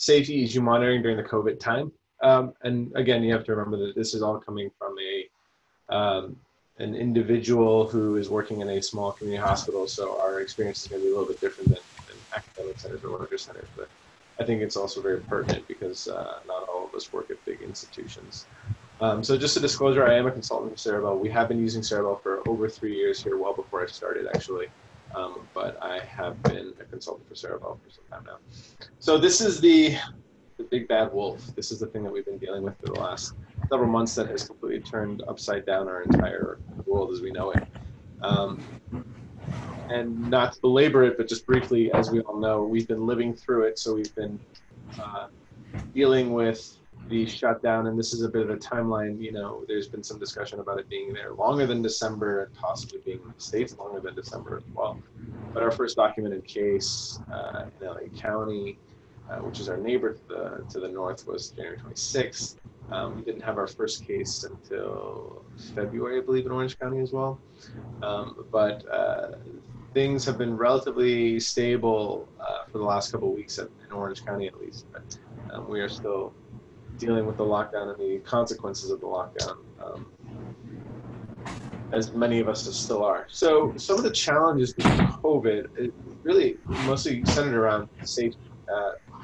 safe EEG monitoring during the COVID time. And again, you have to remember that this is all coming from an individual who is working in a small community hospital, so our experience is going to be a little bit different than academic centers or larger centers. But I think it's also very pertinent because not all of us work at big institutions. So just a disclosure, I am a consultant for Ceribell. We have been using Ceribell for over 3 years here, well before I started actually. But I have been a consultant for Ceribell for some time now. So this is the big bad wolf. This is the thing that we've been dealing with for the last several months that has completely turned upside down our entire world as we know it. And not to belabor it, but just briefly, as we all know, we've been living through it. So we've been dealing with the shutdown, and this is a bit of a timeline. You know, there's been some discussion about it being there longer than December and possibly being in the States longer than December as well. But our first documented case in LA County, which is our neighbor to the north, was January 26th. We didn't have our first case until February, I believe, in Orange County as well. But things have been relatively stable for the last couple of weeks in Orange County at least. But we are still dealing with the lockdown and the consequences of the lockdown, as many of us still are. So some of the challenges with COVID is really mostly centered around safety.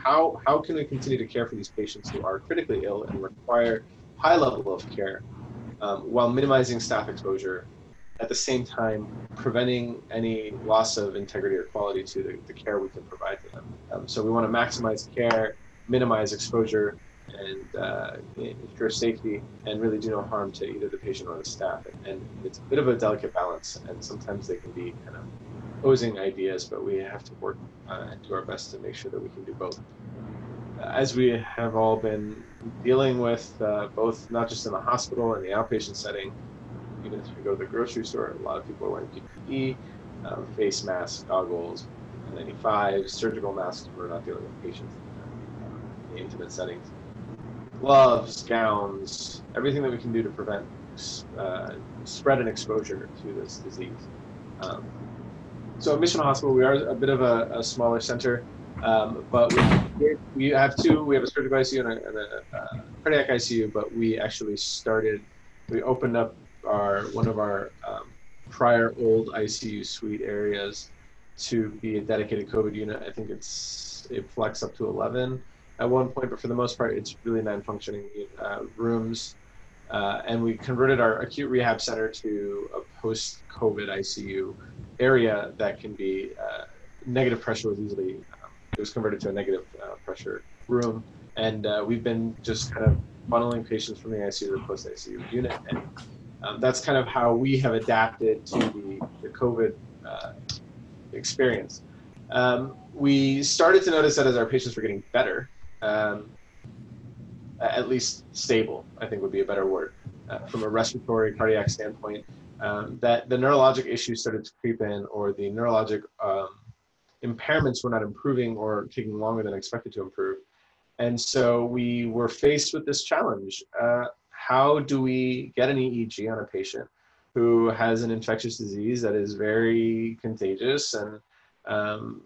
How can we continue to care for these patients who are critically ill and require high level of care while minimizing staff exposure, at the same time preventing any loss of integrity or quality to the care we can provide to them. So we want to maximize care, minimize exposure, and ensure safety, and really do no harm to either the patient or the staff. And it's a bit of a delicate balance, and sometimes they can be kind of opposing ideas, but we have to work and do our best to make sure that we can do both. As we have all been dealing with both, not just in the hospital and the outpatient setting, even if we go to the grocery store, a lot of people are wearing PPE, face masks, goggles, N95s, surgical masks when we're not dealing with patients in the intimate settings, gloves, gowns, everything that we can do to prevent spread and exposure to this disease. So at Mission Hospital, we are a bit of a smaller center, but we have a surgical ICU and a cardiac ICU, but we actually we opened up one of our prior old ICU suite areas to be a dedicated COVID unit. I think it flexed up to 11 at one point, but for the most part, it's really non-functioning rooms. And we converted our acute rehab center to a post-COVID ICU area that can be negative pressure was easily, it was converted to a negative pressure room. And we've been just kind of funneling patients from the ICU to the post-ICU unit. And that's kind of how we have adapted to the COVID experience. We started to notice that as our patients were getting better, at least stable, I think would be a better word, from a respiratory cardiac standpoint, that the neurologic issues started to creep in, or the neurologic impairments were not improving or taking longer than expected to improve. And so we were faced with this challenge. How do we get an EEG on a patient who has an infectious disease that is very contagious and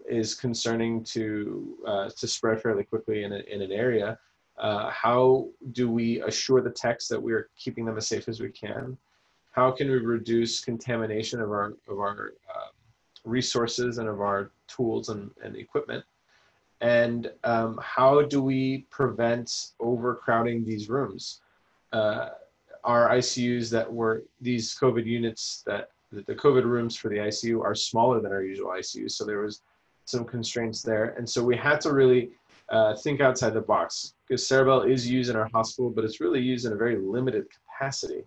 is concerning to spread fairly quickly in an area? How do we assure the techs that we're keeping them as safe as we can? How can we reduce contamination of our resources and of our tools and equipment? And how do we prevent overcrowding these rooms? Our ICUs that were these COVID units, the COVID rooms for the ICU are smaller than our usual ICUs, so there was some constraints there. And so we had to really think outside the box, because Ceribell is used in our hospital, but it's really used in a very limited capacity.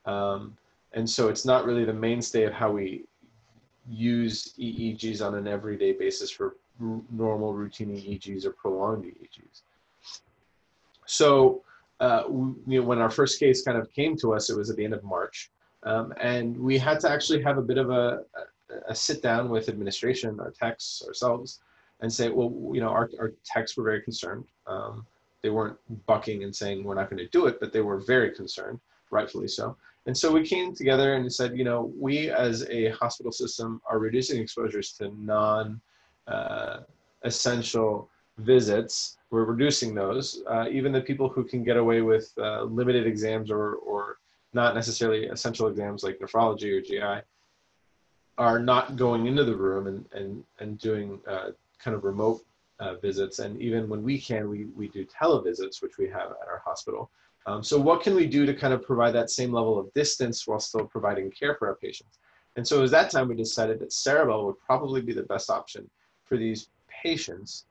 And so it's not really the mainstay of how we use EEGs on an everyday basis for normal routine EEGs or prolonged EEGs. So when our first case kind of came to us, it was at the end of March. And we had to actually have a bit of a sit down with administration, our techs, ourselves, and say, well, our techs were very concerned. They weren't bucking and saying we're not going to do it, but they were very concerned, rightfully so. And so we came together and said, we as a hospital system are reducing exposures to non-essential visits, we're reducing those. Even the people who can get away with limited exams or not necessarily essential exams like nephrology or GI are not going into the room and doing kind of remote visits. And even when we can, we do televisits, which we have at our hospital. So what can we do to kind of provide that same level of distance while still providing care for our patients? And so it was that time we decided that Ceribell would probably be the best option for these patients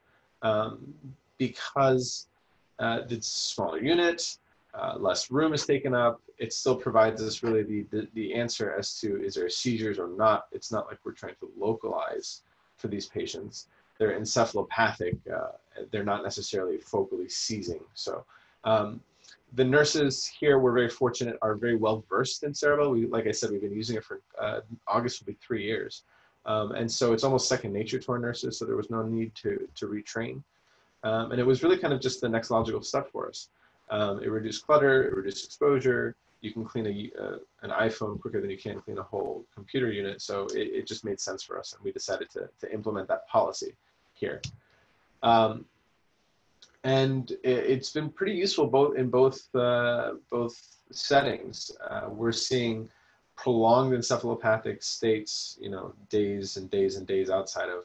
because it's a smaller unit, less room is taken up. It still provides us really the answer as to is there seizures or not. It's not like we're trying to localize for these patients. They're encephalopathic. They're not necessarily focally seizing. So the nurses here, we're very fortunate, are very well versed in Ceribell. Like I said, we've been using it for August will be 3 years. And so it's almost second nature to our nurses, so there was no need to retrain. And it was really kind of just the next logical step for us. It reduced clutter, it reduced exposure. You can clean an iPhone quicker than you can clean a whole computer unit. So it just made sense for us, and we decided to implement that policy here. And it's been pretty useful in both settings. We're seeing prolonged encephalopathic states, days and days and days outside of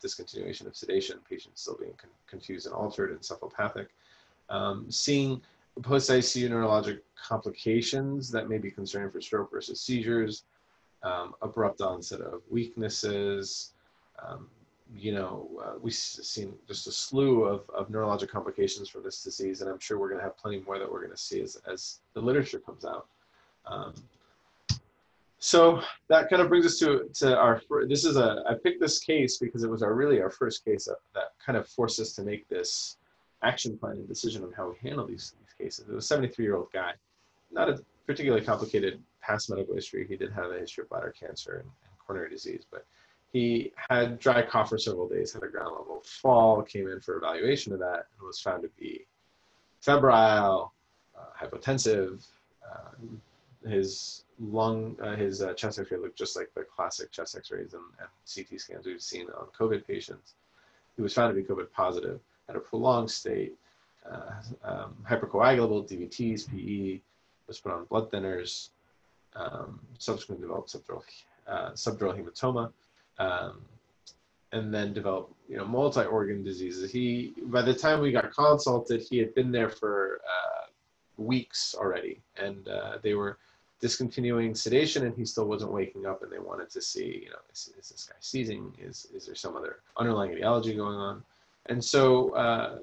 discontinuation of sedation, patients still being confused and altered, encephalopathic. Seeing post-ICU neurologic complications that may be concerning for stroke versus seizures, abrupt onset of weaknesses. We've seen just a slew of neurologic complications from this disease, and I'm sure we're going to have plenty more that we're going to see as the literature comes out. So that kind of brings us to our, I picked this case because it was really our first case that kind of forced us to make this action plan and decision on how we handle these cases. It was a 73-year-old guy, not a particularly complicated past medical history. He did have a history of bladder cancer and coronary disease, but he had dry cough for several days, had a ground level fall, came in for evaluation of that, and was found to be febrile, hypotensive. His chest X-ray looked just like the classic chest X-rays and CT scans we've seen on COVID patients. He was found to be COVID positive, had a prolonged state, hypercoagulable, DVTs, PE, was put on blood thinners, subsequently developed subdural hematoma, and then developed multi-organ diseases. By the time we got consulted, he had been there for weeks already, and they were discontinuing sedation, and he still wasn't waking up, and they wanted to see, is this guy seizing? Is there some other underlying etiology going on? And so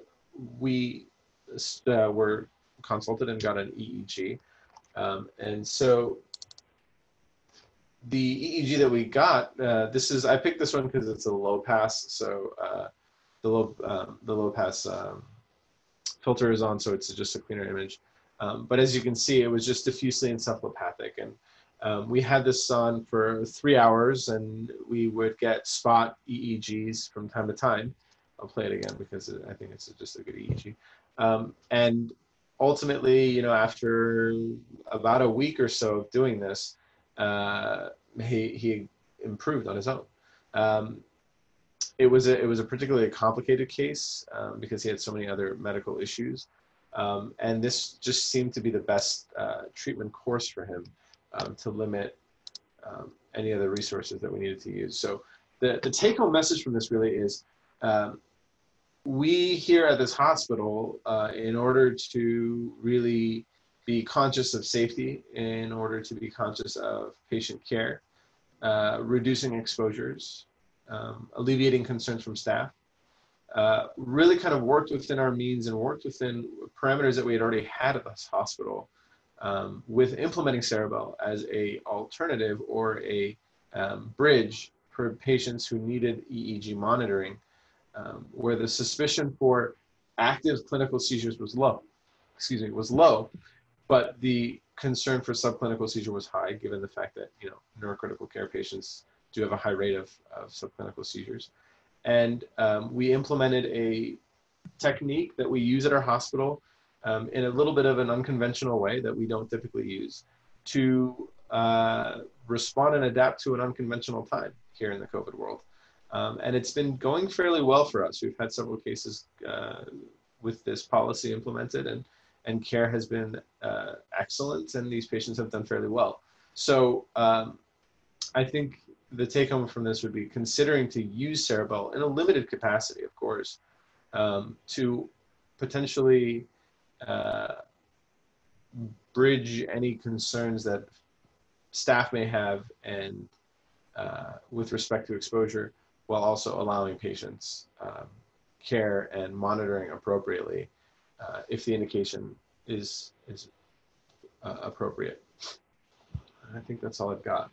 we were consulted and got an EEG. And so the EEG that we got, I picked this one because it's a low pass. So the low pass filter is on, so it's just a cleaner image. But as you can see, it was just diffusely encephalopathic. And we had this on for 3 hours, and we would get spot EEGs from time to time. I'll play it again because I think it's just a good EEG. And ultimately, after about a week or so of doing this, he improved on his own. It was a particularly complicated case because he had so many other medical issues. And this just seemed to be the best treatment course for him to limit any other resources that we needed to use. So the take-home message from this really is we here at this hospital, in order to really be conscious of safety, in order to be conscious of patient care, reducing exposures, alleviating concerns from staff, really kind of worked within our means and worked within parameters that we had already had at this hospital with implementing Ceribell as a alternative or a bridge for patients who needed EEG monitoring, where the suspicion for active clinical seizures was low, but the concern for subclinical seizure was high, given the fact that neurocritical care patients do have a high rate of subclinical seizures. And we implemented a technique that we use at our hospital in a little bit of an unconventional way that we don't typically use to respond and adapt to an unconventional time here in the COVID world. And it's been going fairly well for us. We've had several cases with this policy implemented, and care has been excellent, and these patients have done fairly well. So I think the take home from this would be considering to use Ceribell in a limited capacity, of course, to potentially bridge any concerns that staff may have and with respect to exposure, while also allowing patients care and monitoring appropriately if the indication is appropriate. I think that's all I've got.